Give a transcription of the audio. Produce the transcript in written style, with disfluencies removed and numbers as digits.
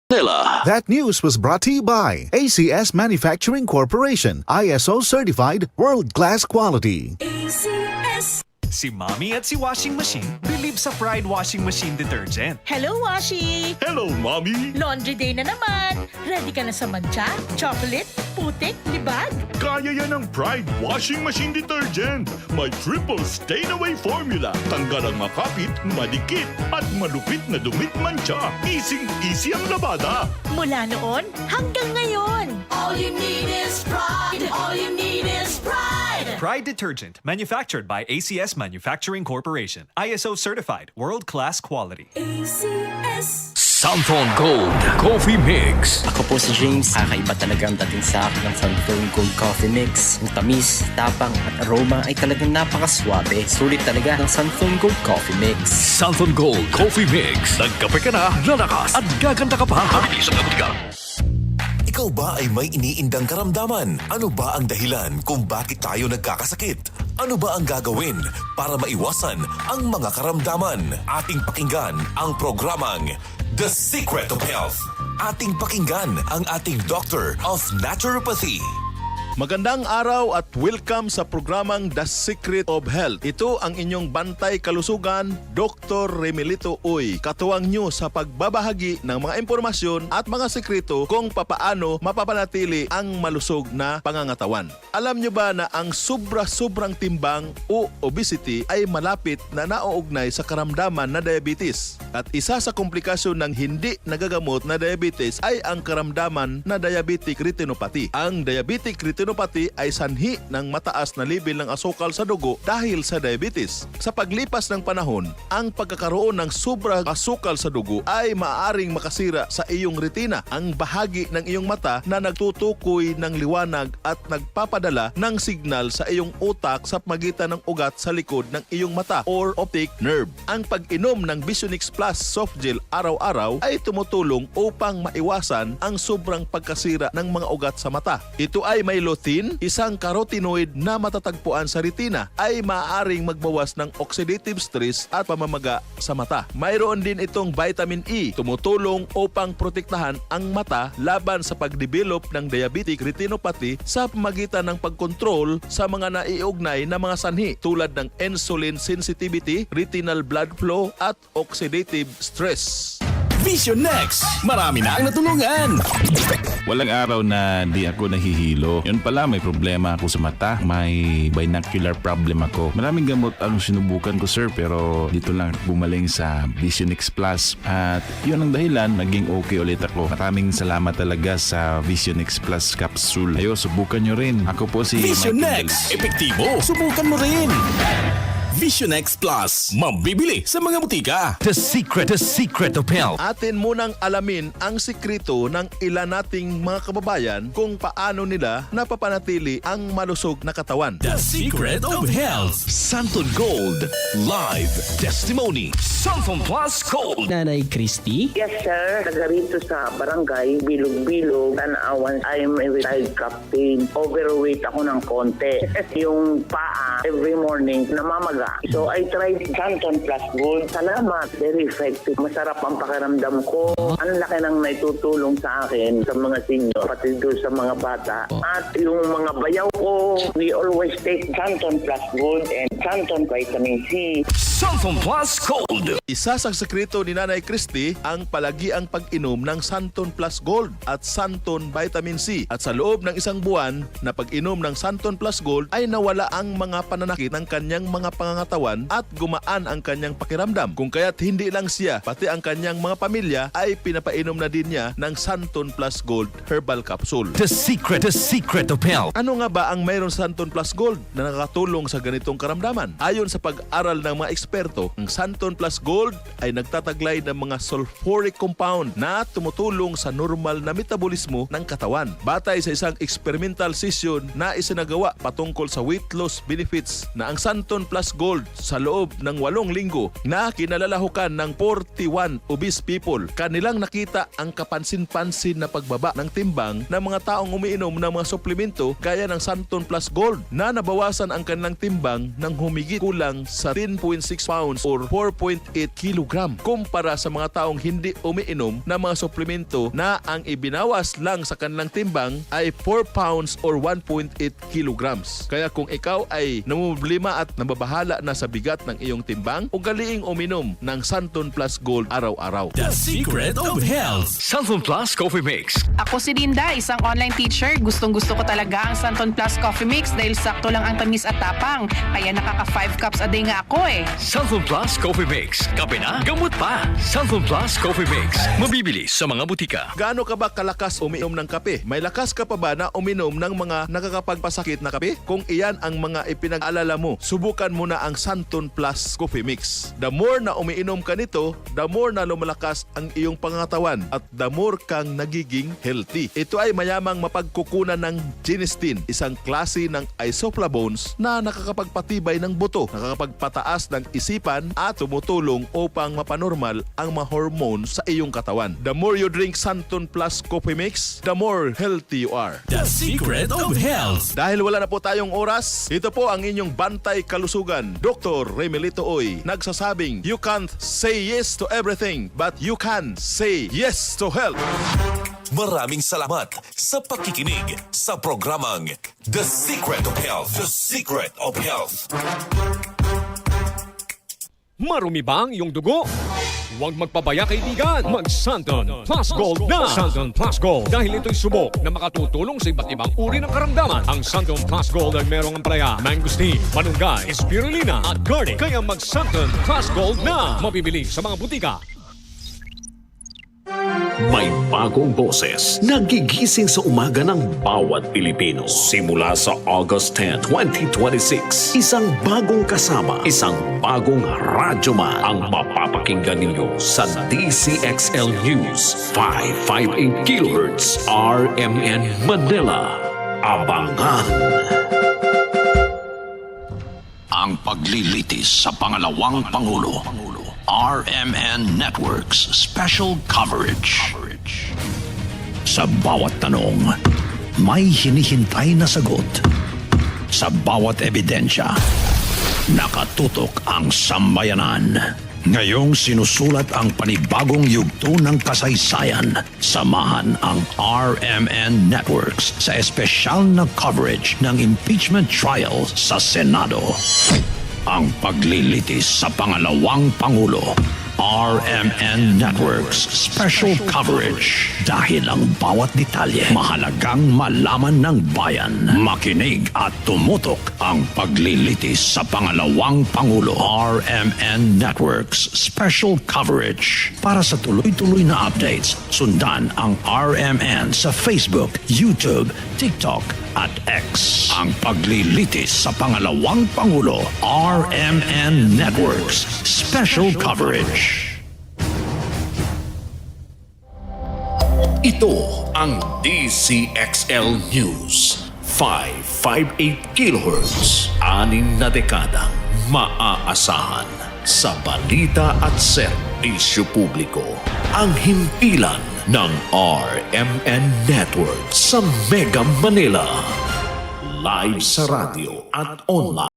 That news was brought to you by ACS Manufacturing Corporation, ISO certified world-class quality. Si Mommy at si Washing Machine believe sa Pride Washing Machine Detergent. Hello, Washi! Hello, Mommy! Laundry day na naman. Ready ka na sa mancha, chocolate, putik, libag? Kaya yan ang Pride Washing Machine Detergent. May triple stain-away formula. Tanggal ang makapit, madikit, at malupit na dumit mancha. Easy ang labada. Mula noon hanggang ngayon. All you need is pride. All you need is pride. Pride Detergent, manufactured by ACS Manufacturing Corporation. ISO certified, world-class quality. ACS. Sunphone Gold Coffee Mix. Ako po si James. Kakaiba talaga ang dating sa akin ng Sunphone Gold Coffee Mix. Ang tamis, tapang at aroma ay talagang napakaswabe. Sulit talaga ng Sunphone Gold Coffee Mix. Sunphone Gold Coffee Mix. Nagkape ka na, lalakas at gaganda ka pa. Mabilis ang nabutika. Ikaw ba ay may iniindang karamdaman? Ano ba ang dahilan kung bakit tayo nagkakasakit? Ano ba ang gagawin para maiwasan ang mga karamdaman? Ating pakinggan ang programang The Secret of Health. Ating pakinggan ang ating Doctor of Naturopathy. Magandang araw at welcome sa programang The Secret of Health. Ito ang inyong bantay kalusugan, Dr. Remelito Uy. Katuwang nyo sa pagbabahagi ng mga impormasyon at mga sekreto kung papaano mapapanatili ang malusog na pangangatawan. Alam nyo ba na ang sobrang timbang o obesity ay malapit na nauugnay sa karamdaman na diabetes? At isa sa komplikasyon ng hindi nagagamot na diabetes ay ang karamdaman na diabetic retinopathy. Ang diabetic retinopathy ay sanhi ng mataas na level ng asukal sa dugo dahil sa diabetes. Sa paglipas ng panahon, ang pagkakaroon ng sobrang asukal sa dugo ay maaaring makasira sa iyong retina, ang bahagi ng iyong mata na nagtutukoy ng liwanag at nagpapadala ng signal sa iyong utak sa pagitan ng ugat sa likod ng iyong mata or optic nerve. Ang pag-inom ng Visionix Plus soft gel araw-araw ay tumutulong upang maiwasan ang sobrang pagkasira ng mga ugat sa mata. Ito ay may lutein, isang carotenoid na matatagpuan sa retina, ay maaaring magbawas ng oxidative stress at pamamaga sa mata. Mayroon din itong vitamin E, tumutulong upang protektahan ang mata laban sa pagdevelop ng diabetic retinopathy sa pamagitan ng pagkontrol sa mga naiugnay na mga sanhi tulad ng insulin sensitivity, retinal blood flow at oxidative stress. Vision Next. Marami na ang natulungan. Walang araw na di ako nahihilo. Yun pala, may problema ako sa mata. May binocular problem ako. Maraming gamot ang sinubukan ko, sir, pero dito lang bumaling sa Visionix Plus. At yun ang dahilan, naging okay ulit ako. Maraming salamat talaga sa Visionix Plus capsule. Ayo, subukan nyo rin. Ako po si Vision Michael Next. Epektibo. Subukan mo rin. Vision X Plus. Mabibili sa mga butika. The Secret of Health. Atin munang alamin ang sikreto ng ilan nating mga kababayan kung paano nila napapanatili ang malusog na katawan. The Secret of Health. Santon Gold. Live Testimony. Sunphone Plus Gold. Nanay Christy? Yes, sir. Taga rito sa barangay, Bilog-Bilog, Tanawan. I'm a retired captain. Overweight ako ng konti. Yung paa, every morning, namamaga. So, I tried Santon Plus Gold. Salamat. Very effective. Masarap ang pakiramdam ko. Ang laki ng naitutulong sa akin, sa mga senior, pati doon sa mga bata. At yung mga bayaw ko, we always take Santon Plus Gold and Santon Vitamin C. Sunphone Plus Gold. Isa sa sekreto ni Nanay Christy ang palagiang pag-inom ng Santon Plus Gold at Santon Vitamin C. At sa loob ng isang buwan na pag-inom ng Santon Plus Gold ay nawala ang mga pananakit ng kanyang mga pangangatawan at gumaan ang kanyang pakiramdam. Kung kaya't hindi lang siya, pati ang kanyang mga pamilya ay pinapainom na din niya ng Santon Plus Gold Herbal Capsule. The Secret of Health. Ano nga ba ang mayroon sa Santon Plus Gold na nakakatulong sa ganitong karamdaman? Ayon sa pag-aral ng mga eksperto, ang Santon Plus Gold ay nagtataglay ng mga sulfuric compound na tumutulong sa normal na metabolismo ng katawan. Batay sa isang experimental session na isinagawa patungkol sa weight loss benefits na ang Santon Plus Gold sa loob ng 8 linggo na kinalalahukan ng 41 obese people, kanilang nakita ang kapansin-pansin na pagbaba ng timbang ng mga taong umiinom ng mga suplemento gaya ng Santon Plus Gold na nabawasan ang kanilang timbang ng humigit kulang sa 10.6 pounds or 4.8 kilogram kumpara sa mga taong hindi umiinom ng mga suplemento na ang ibinawas lang sa kanilang timbang ay 4 pounds or 1.8 kilograms. Kaya kung ikaw ay namumblema at nababahala na sa bigat ng iyong timbang, ugaliing uminom ng Santon Plus Gold araw-araw. The Secret of Health. Santon Plus Coffee Mix. Ako si Linda, isang online teacher. Gustong-gusto ko talaga ang Santon Plus Coffee Mix dahil sakto lang ang tamis at tapang. Kaya nakaka 5 cups a day nga ako eh. Santon Plus Coffee Mix. Kape na, gamot pa. Santon Plus Coffee Mix. Mabibili sa mga butika. Gaano ka ba kalakas uminom ng kape? May lakas ka pa ba na uminom ng mga nakakapagpasakit na kape? Kung iyan ang mga ipinag-alala mo, subukan mo na ang Santon Plus Coffee Mix. The more na umiinom ka nito, the more na lumalakas ang iyong pangatawan at the more kang nagiging healthy. Ito ay mayamang mapagkukunan ng genistein, isang klase ng isoflavones na nakakapagpatibay ng buto, nakakapagpataas ng isipan at tumutulong upang mapanormal ang mga hormones sa iyong katawan. The more you drink Santon Plus Coffee Mix, the more healthy you are. The Secret of Health. Dahil wala na po tayong oras, ito po ang inyong bantay kalusugan. Dr. Remelito Oy, nagsasabing, you can't say yes to everything, but you can say yes to health. Maraming salamat sa pakikinig sa programang The Secret of Health. The Secret of Health. Marumi ba ang iyong dugo? Huwag magpabaya kaibigan. Mag-Santon Plus Gold na. Santon Plus Gold dahil ito'y subok na makatutulong sa iba't ibang uri ng karamdaman. Ang Santon Plus Gold ay merong ampalaya, mangosteen, malunggay, spirulina at garlic. Kaya mag-Santon Plus Gold na. Mabibili sa mga butika. May bagong boses na gigising sa umaga ng bawat Pilipino. Simula sa August 10, 2026, isang bagong kasama, isang bagong radyoman ang mapapakinggan ninyo sa DCXL News 558 kHz RMN Manila. Abangan! Ang paglilitis sa pangalawang Pangulo. RMN Networks Special Coverage. Sa bawat tanong, may hinihintay na sagot. Sa bawat ebidensya, nakatutok ang sambayanan. Ngayong sinusulat ang panibagong yugto ng kasaysayan, samahan ang RMN Networks sa espesyal na coverage ng impeachment trial sa Senado. Ang paglilitis sa pangalawang Pangulo. RMN Networks Special Coverage. Dahil ang bawat detalye mahalagang malaman ng bayan. Makinig at tumutok ang paglilitis sa pangalawang Pangulo. RMN Networks Special Coverage. Para sa tuloy-tuloy na updates, sundan ang RMN sa Facebook, YouTube, TikTok at X. Ang paglilitis sa pangalawang Pangulo. RMN Networks Special Coverage. Ito ang DCXL News 558 kHz. 6 na dekadang maaasahan sa balita at serbisyo publiko. Ang himpilan ng RMN Network sa Mega Manila. Live sa radyo at online.